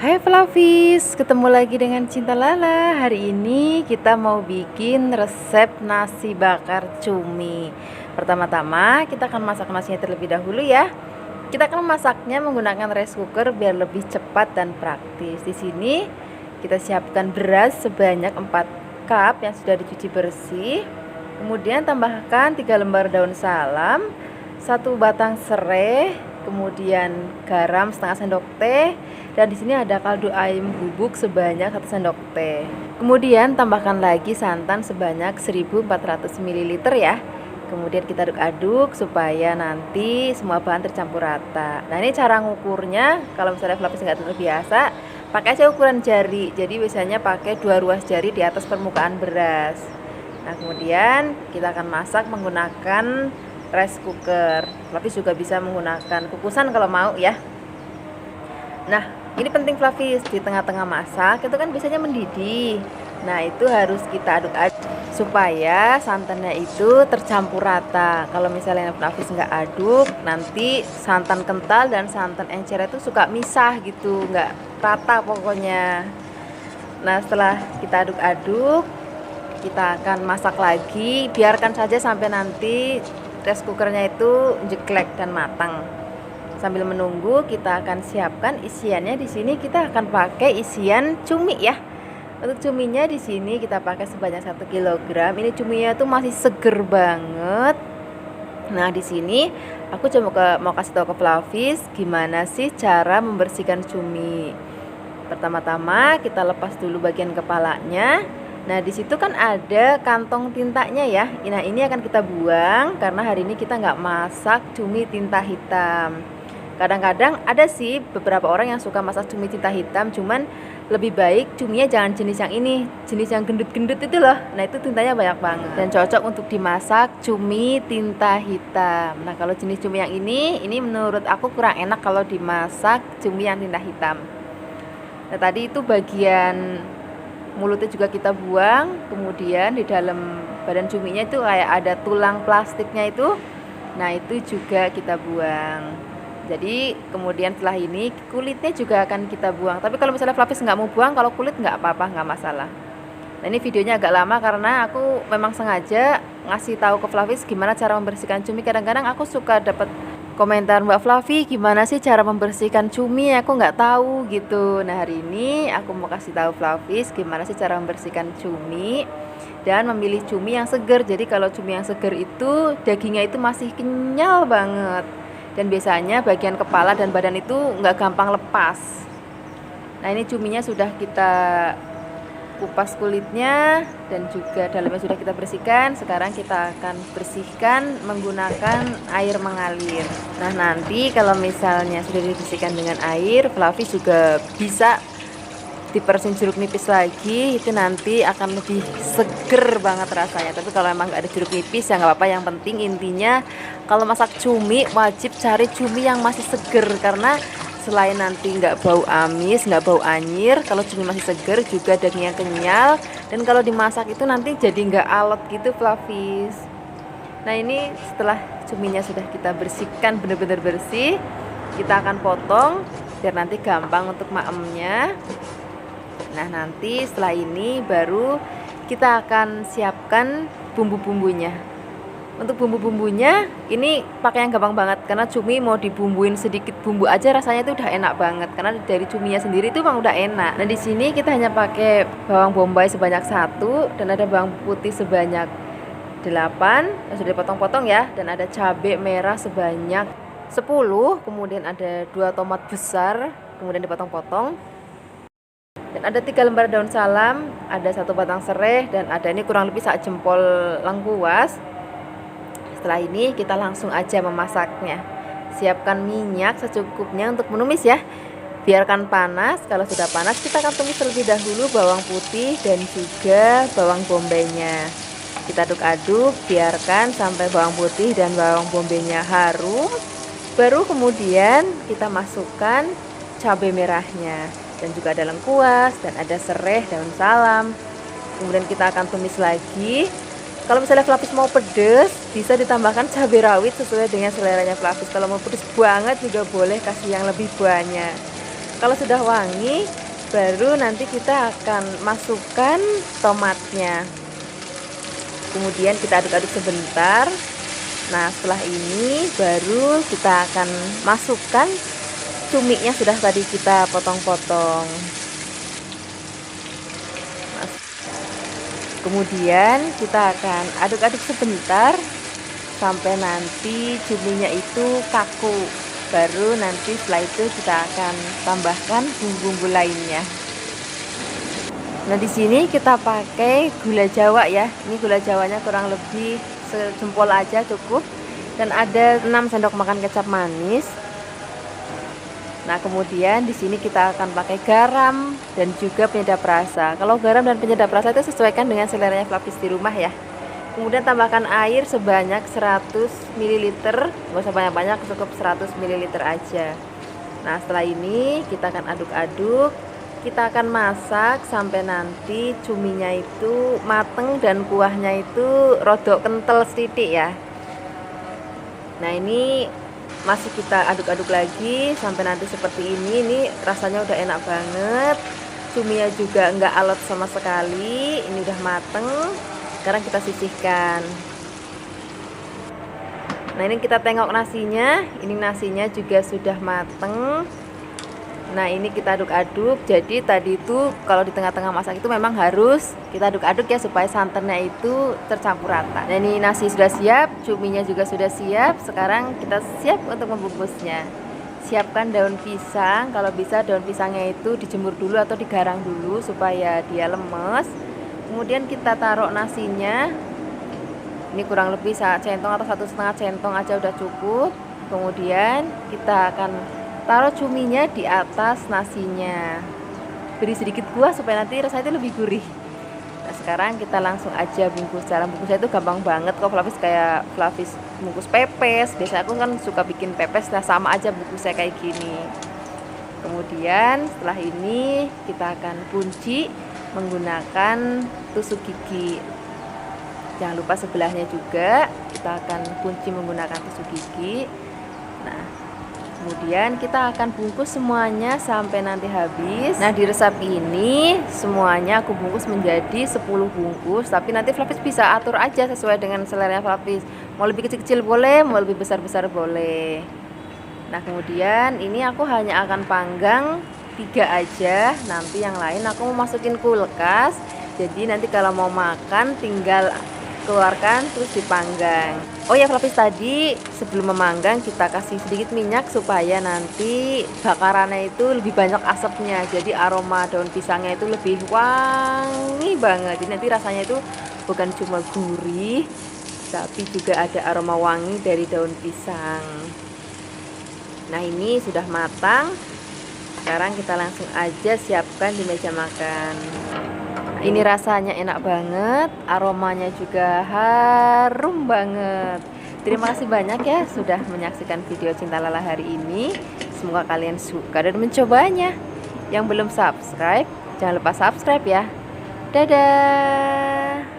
Hai Flavis, ketemu lagi dengan Cinta Lala. Hari ini kita mau bikin resep nasi bakar cumi. Pertama-tama kita akan masak nasinya terlebih dahulu ya. Kita akan masaknya menggunakan rice cooker biar lebih cepat dan praktis. Di sini kita siapkan beras sebanyak 4 cup yang sudah dicuci bersih. Kemudian tambahkan 3 lembar daun salam, 1 batang serai, kemudian garam setengah sendok teh, dan di sini ada kaldu ayam bubuk sebanyak 1 sendok teh. Kemudian tambahkan lagi santan sebanyak 1400 ml ya. Kemudian kita aduk-aduk supaya nanti semua bahan tercampur rata. Nah, ini cara ngukurnya, kalau misalnya Flavis nggak terbiasa, pakai aja ukuran jari. Jadi biasanya pakai 2 ruas jari di atas permukaan beras. Nah, kemudian kita akan masak menggunakan rice cooker. Flavis juga bisa menggunakan kukusan kalau mau ya. Nah, ini penting Flavis, di tengah-tengah masak itu kan biasanya mendidih. Nah, itu harus kita aduk-aduk supaya santannya itu tercampur rata. Kalau misalnya Flavis nggak aduk, nanti santan kental dan santan encer itu suka misah gitu, nggak rata pokoknya. Nah, setelah kita aduk-aduk, kita akan masak lagi. Biarkan saja sampai nanti rice cookernya itu jeklek dan matang. Sambil menunggu kita akan siapkan isiannya. Di sini kita akan pakai isian cumi ya. Untuk cuminya di sini kita pakai sebanyak 1 kg. Ini cuminya tuh masih seger banget. Nah, di sini aku coba mau kasih tahu ke Flavis gimana sih cara membersihkan cumi. Pertama-tama kita lepas dulu bagian kepalanya. Nah, di situ kan ada kantong tintanya ya. Nah, ini akan kita buang karena hari ini kita nggak masak cumi tinta hitam. Kadang-kadang ada sih beberapa orang yang suka masak cumi tinta hitam, cuman lebih baik cuminya jangan jenis yang ini, jenis yang gendut-gendut itu loh. Nah, itu tintanya banyak banget dan cocok untuk dimasak cumi tinta hitam. Nah, kalau jenis cumi yang ini menurut aku kurang enak kalau dimasak cumi yang tinta hitam. Nah, tadi itu bagian mulutnya juga kita buang, kemudian di dalam badan cuminya itu kayak ada tulang plastiknya itu. Nah, itu juga kita buang. Jadi kemudian setelah ini kulitnya juga akan kita buang. Tapi kalau misalnya Flavis nggak mau buang, kalau kulit nggak apa-apa, nggak masalah. Nah, ini videonya agak lama karena aku memang sengaja ngasih tahu ke Flavis gimana cara membersihkan cumi. Kadang-kadang aku suka dapat komentar, Mbak Flavi gimana sih cara membersihkan cumi, aku nggak tahu gitu. Nah, hari ini aku mau kasih tahu Flavis gimana sih cara membersihkan cumi dan memilih cumi yang seger. Jadi kalau cumi yang seger itu dagingnya itu masih kenyal banget. Dan biasanya bagian kepala dan badan itu nggak gampang lepas. Nah, ini cuminya sudah kita kupas kulitnya dan juga dalamnya sudah kita bersihkan. Sekarang kita akan bersihkan menggunakan air mengalir. Nah, nanti kalau misalnya sudah dibersihkan dengan air, Flavis juga bisa dipersin jeruk nipis lagi, itu nanti akan lebih seger banget rasanya. Tapi kalau emang nggak ada jeruk nipis ya nggak apa-apa. Yang penting intinya kalau masak cumi wajib cari cumi yang masih seger, karena selain nanti nggak bau amis, nggak bau anyir, kalau cumi masih seger juga dagingnya kenyal, dan kalau dimasak itu nanti jadi nggak alot gitu Flavis. Nah, ini setelah cuminya sudah kita bersihkan benar-benar bersih, kita akan potong biar nanti gampang untuk maemnya. Nah, nanti setelah ini baru kita akan siapkan bumbu-bumbunya. Untuk bumbu-bumbunya ini pakai yang gampang banget, karena cumi mau dibumbuin sedikit bumbu aja rasanya itu udah enak banget, karena dari cuminya sendiri itu memang udah enak. Nah, di sini kita hanya pakai bawang bombay sebanyak 1 dan ada bawang putih sebanyak 8 yang sudah dipotong-potong ya, dan ada cabai merah sebanyak 10, kemudian ada 2 tomat besar kemudian dipotong-potong. Dan ada 3 lembar daun salam, ada 1 batang serai, dan ada ini kurang lebih sak jempol lengkuas. Setelah ini kita langsung aja memasaknya. Siapkan minyak secukupnya untuk menumis ya. Biarkan panas. Kalau sudah panas kita akan tumis terlebih dahulu bawang putih dan juga bawang bombaynya. Kita aduk-aduk, biarkan sampai bawang putih dan bawang bombaynya harum. Baru kemudian kita masukkan cabai merahnya. Dan juga ada lengkuas dan ada serai, daun salam. Kemudian kita akan tumis lagi. Kalau misalnya Flavis mau pedas, bisa ditambahkan cabai rawit sesuai dengan seleranya Flavis. Kalau mau pedas banget juga boleh kasih yang lebih banyak. Kalau sudah wangi, baru nanti kita akan masukkan tomatnya. Kemudian kita aduk-aduk sebentar. Nah, setelah ini baru kita akan masukkan cuminya, sudah tadi kita potong-potong. Kemudian kita akan aduk-aduk sebentar sampai nanti cuminya itu kaku. Baru nanti setelah itu kita akan tambahkan bumbu-bumbu lainnya. Nah, di sini kita pakai gula Jawa ya. Ini gula Jawanya kurang lebih sejempol aja cukup. Dan ada 6 sendok makan kecap manis. Nah, kemudian di sini kita akan pakai garam dan juga penyedap rasa. Kalau garam dan penyedap rasa itu sesuaikan dengan seleranya Flavis di rumah ya. Kemudian tambahkan air sebanyak 100 ml, nggak usah banyak-banyak, cukup 100 ml aja. Nah, setelah ini kita akan aduk-aduk. Kita akan masak sampai nanti cuminya itu mateng dan kuahnya itu rodok kental sedikit ya. Nah, ini masih kita aduk-aduk lagi sampai nanti seperti ini. Ini rasanya udah enak banget, cuminya juga nggak alot sama sekali. Ini udah mateng. Sekarang kita sisihkan. Nah, ini kita tengok nasinya. Ini nasinya juga sudah mateng. Nah, ini kita aduk-aduk. Jadi tadi itu kalau di tengah-tengah masak itu memang harus kita aduk-aduk ya, supaya santannya itu tercampur rata. Nah, ini nasi sudah siap, cuminya juga sudah siap. Sekarang kita siap untuk membungkusnya. Siapkan daun pisang. Kalau bisa daun pisangnya itu dijemur dulu atau digarang dulu supaya dia lemes. Kemudian kita taruh nasinya. Ini kurang lebih centong atau 1,5 centong aja udah cukup. Kemudian kita akan taruh cuminya di atas nasinya. Beri sedikit kuah supaya nanti rasanya itu lebih gurih. Nah, sekarang kita langsung aja bungkus. Cara bungkusnya itu gampang banget kok Flavis, kayak Flavis bungkus pepes. Biasanya aku kan suka bikin pepes, nah sama aja bungkusnya kayak gini. Kemudian setelah ini kita akan kunci menggunakan tusuk gigi. Jangan lupa sebelahnya juga kita akan kunci menggunakan tusuk gigi. Nah, kemudian kita akan bungkus semuanya sampai nanti habis. Nah, di resep ini semuanya aku bungkus menjadi 10 bungkus. Tapi nanti Flavis bisa atur aja sesuai dengan seleranya Flavis. Mau lebih kecil-kecil boleh, mau lebih besar-besar boleh. Nah, kemudian ini aku hanya akan panggang 3 aja. Nanti yang lain aku mau masukin kulkas. Jadi nanti kalau mau makan tinggal keluarkan terus dipanggang. Oh ya, Flavis, tadi sebelum memanggang kita kasih sedikit minyak supaya nanti bakarannya itu lebih banyak asapnya. Jadi aroma daun pisangnya itu lebih wangi banget. Jadi nanti rasanya itu bukan cuma gurih, tapi juga ada aroma wangi dari daun pisang. Nah, ini sudah matang. Sekarang kita langsung aja siapkan di meja makan. Ini rasanya enak banget, aromanya juga harum banget. Terima kasih banyak ya sudah menyaksikan video Cinta Lala hari ini. Semoga kalian suka dan mencobanya. Yang belum subscribe, jangan lupa subscribe ya. Dadah.